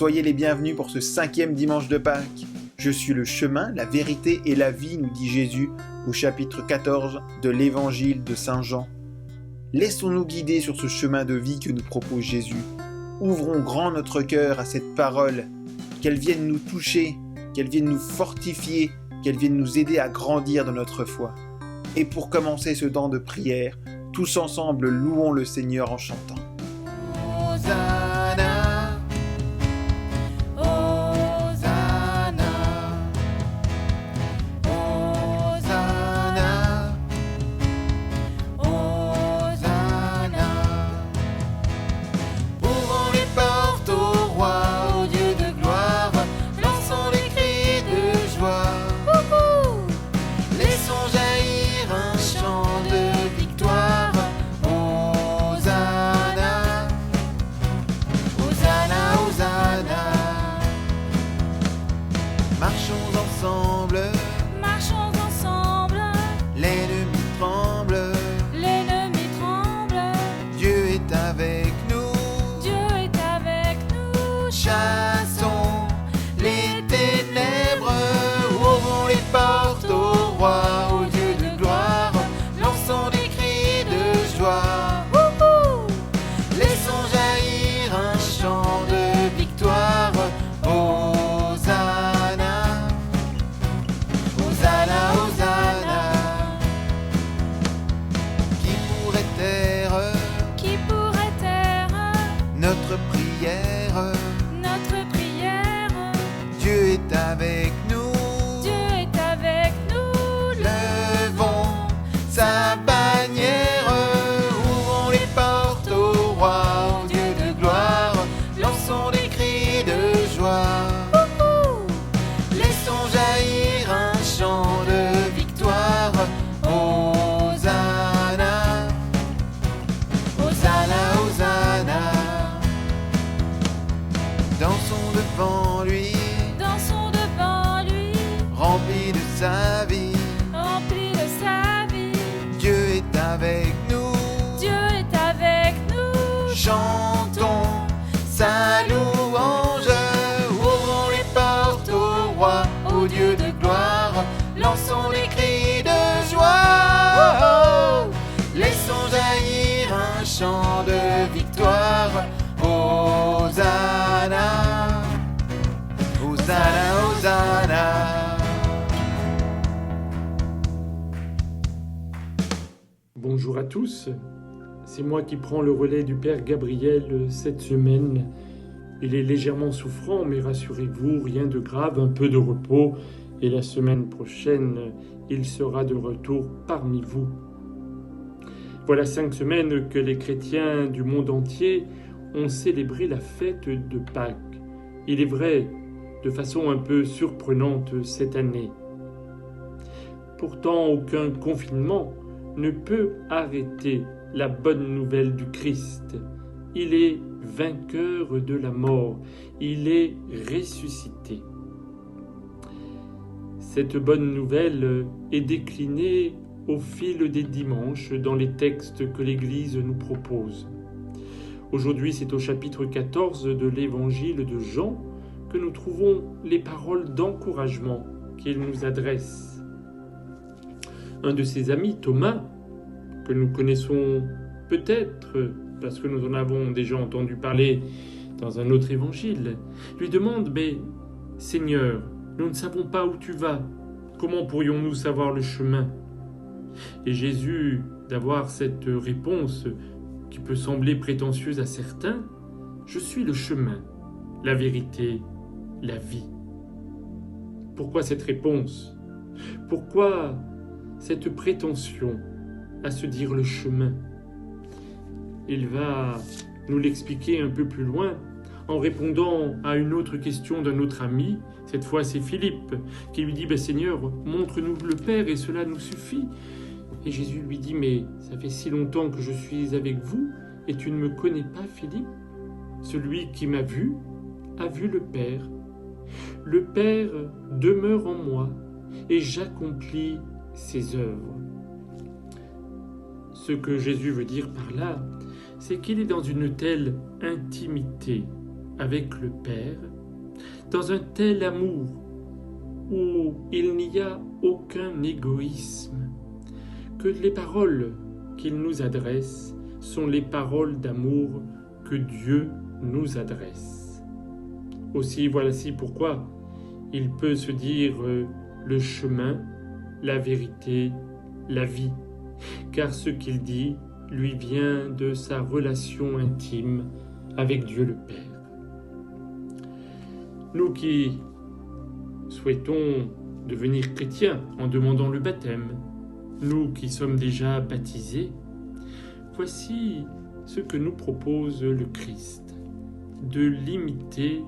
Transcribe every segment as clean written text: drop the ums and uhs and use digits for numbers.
Soyez les bienvenus pour ce 5e dimanche de Pâques. Je suis le chemin, la vérité et la vie, nous dit Jésus au chapitre 14 de l'évangile de Saint Jean. Laissons-nous guider sur ce chemin de vie que nous propose Jésus. Ouvrons grand notre cœur à cette parole, qu'elle vienne nous toucher, qu'elle vienne nous fortifier, qu'elle vienne nous aider à grandir dans notre foi. Et pour commencer ce temps de prière, tous ensemble louons le Seigneur en chantant. Hosanna, Hosanna, Hosanna, Hosanna. Ouvrons les portes au roi, au Dieu de gloire, lançons des cris de joie. Laissons jaillir un chant de victoire. Marchons ensemble, l'ennemi tremble, Dieu est avec nous, chassons les ténèbres, ouvrons les portes au roi, au Dieu de gloire, lançons des cris de joie, laissons jaillir un chant de victoire. Notre prière, Dieu est avec nous, levons sa bannière, ouvrons les portes au roi, au Dieu de gloire, lançons des cris de joie, laissons jaillir un chant de victoire. Hosanna, Hosanna, Hosanna. Dansons devant lui, remplis de sa vie, Dieu est avec nous, chantons sa louange, ouvrons les portes au roi, au Dieu de gloire, lançons des cris de joie, laissons jaillir un chant de victoire. Hosanna, Hosanna, Hosanna. Bonjour à tous, c'est moi qui prends le relais du Père Gabriel cette semaine. Il est légèrement souffrant, mais rassurez-vous, rien de grave, un peu de repos, et la semaine prochaine, il sera de retour parmi vous. Voilà 5 semaines que les chrétiens du monde entier ont célébré la fête de Pâques. Il est vrai, de façon un peu surprenante cette année. Pourtant, aucun confinement ne peut arrêter la bonne nouvelle du Christ. Il est vainqueur de la mort. Il est ressuscité. Cette bonne nouvelle est déclinée au fil des dimanches dans les textes que l'Église nous propose. Aujourd'hui, c'est au chapitre 14 de l'évangile de Jean que nous trouvons les paroles d'encouragement qu'il nous adresse. Un de ses amis, Thomas, que nous connaissons peut-être parce que nous en avons déjà entendu parler dans un autre évangile, lui demande « Mais Seigneur, nous ne savons pas où tu vas, comment pourrions-nous savoir le chemin ?» Et Jésus, d'avoir cette réponse qui peut sembler prétentieuse à certains, « Je suis le chemin, la vérité, la vie. » Pourquoi cette réponse ? Pourquoi cette prétention à se dire le chemin ? Il va nous l'expliquer un peu plus loin en répondant à une autre question d'un autre ami. Cette fois, c'est Philippe qui lui dit « Seigneur, montre-nous le Père et cela nous suffit. » Et Jésus lui dit « Mais ça fait si longtemps que je suis avec vous et tu ne me connais pas, Philippe ? Celui qui m'a vu a vu le Père. Le Père demeure en moi et j'accomplis ses œuvres. » Ce que Jésus veut dire par là, c'est qu'il est dans une telle intimité avec le Père dans un tel amour où il n'y a aucun égoïsme, que les paroles qu'il nous adresse sont les paroles d'amour que Dieu nous adresse. Aussi, voici pourquoi il peut se dire le chemin, la vérité, la vie, car ce qu'il dit lui vient de sa relation intime avec Dieu le Père. Nous qui souhaitons devenir chrétiens en demandant le baptême, nous qui sommes déjà baptisés, voici ce que nous propose le Christ, de l'imiter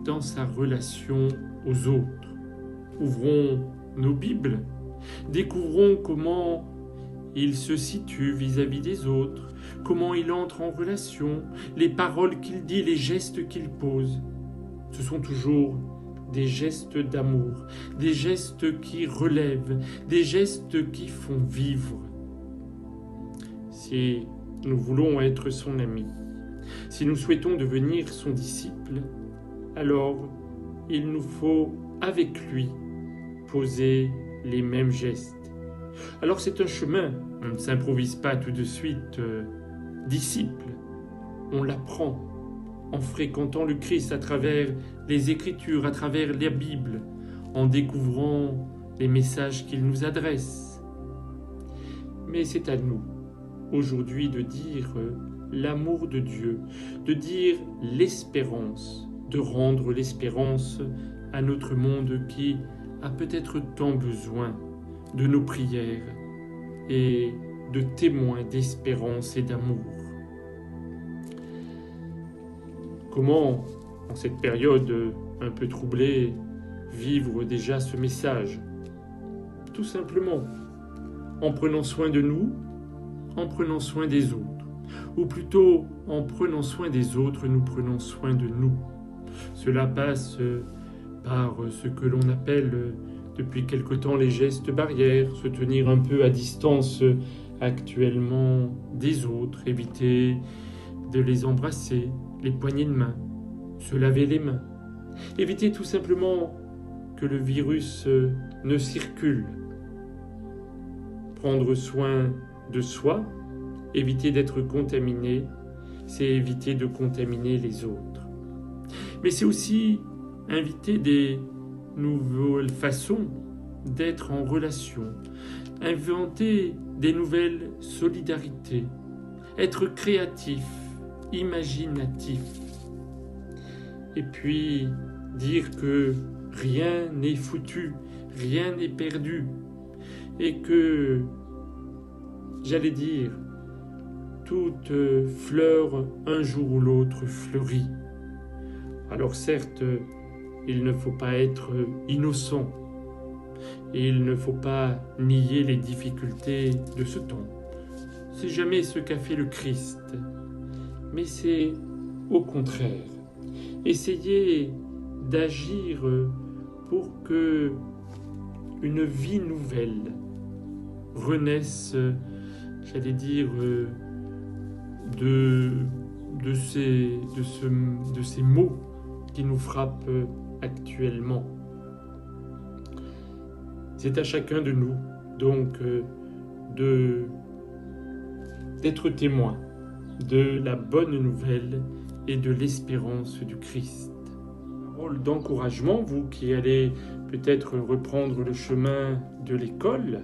dans sa relation aux autres. Ouvrons nos Bibles, découvrons comment il se situe vis-à-vis des autres, comment il entre en relation, les paroles qu'il dit, les gestes qu'il pose. Ce sont toujours des gestes d'amour, des gestes qui relèvent, des gestes qui font vivre. Si nous voulons être son ami, si nous souhaitons devenir son disciple, alors il nous faut, avec lui, poser les mêmes gestes. Alors c'est un chemin, on ne s'improvise pas tout de suite disciple, on l'apprend en fréquentant le Christ à travers les Écritures, à travers la Bible, en découvrant les messages qu'il nous adresse. Mais c'est à nous, aujourd'hui, de dire l'amour de Dieu, de dire l'espérance, de rendre l'espérance à notre monde qui a peut-être tant besoin de nos prières et de témoins d'espérance et d'amour. Comment, en cette période un peu troublée, vivre déjà ce message? Tout simplement, en prenant soin de nous, en prenant soin des autres. Ou plutôt, en prenant soin des autres, nous prenons soin de nous. Cela passe par ce que l'on appelle depuis quelque temps les gestes barrières, se tenir un peu à distance actuellement des autres, éviter de les embrasser, les poignées de main, se laver les mains, éviter tout simplement que le virus ne circule, prendre soin de soi, éviter d'être contaminé, c'est éviter de contaminer les autres. Mais c'est aussi inviter des nouvelles façons d'être en relation, inventer des nouvelles solidarités, être créatif, imaginatif, et puis dire que rien n'est foutu, rien n'est perdu, et que, j'allais dire, toute fleur un jour ou l'autre fleurit. Alors certes, il ne faut pas être innocent, et il ne faut pas nier les difficultés de ce temps. C'est jamais ce qu'a fait le Christ, mais c'est au contraire, essayer d'agir pour que une vie nouvelle renaisse, j'allais dire, de ces maux qui nous frappent actuellement. C'est à chacun de nous, donc, d'être témoin de la bonne nouvelle et de l'espérance du Christ. Parole d'encouragement, vous qui allez peut-être reprendre le chemin de l'école,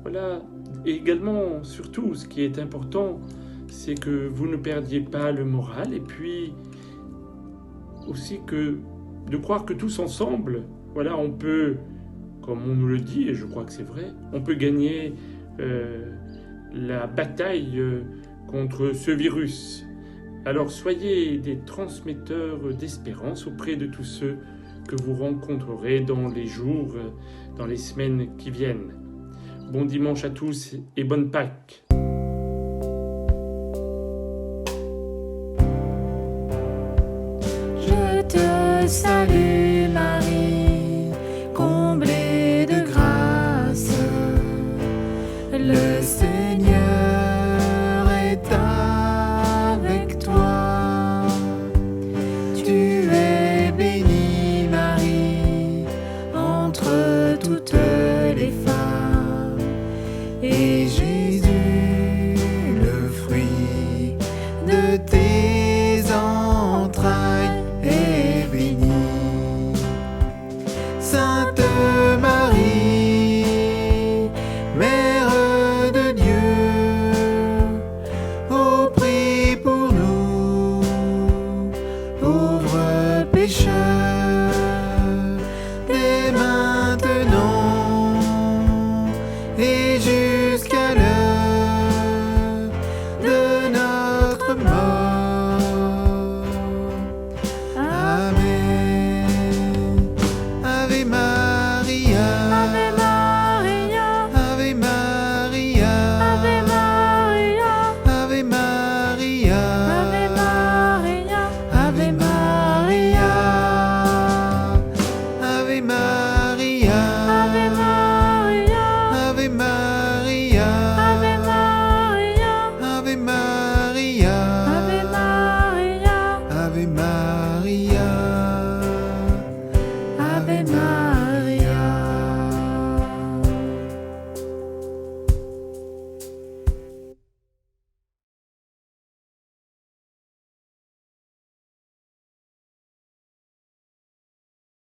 voilà. Et également, surtout, ce qui est important, c'est que vous ne perdiez pas le moral, et puis aussi de croire que tous ensemble, voilà, on peut, comme on nous le dit, et je crois que c'est vrai, on peut gagner la bataille contre ce virus. Alors soyez des transmetteurs d'espérance auprès de tous ceux que vous rencontrerez dans les jours, dans les semaines qui viennent. Bon dimanche à tous et bonne Pâques. Je te salue Marie, comblée de grâce, le Seigneur est avec toi. Tu es bénie toutes les femmes. Et Jésus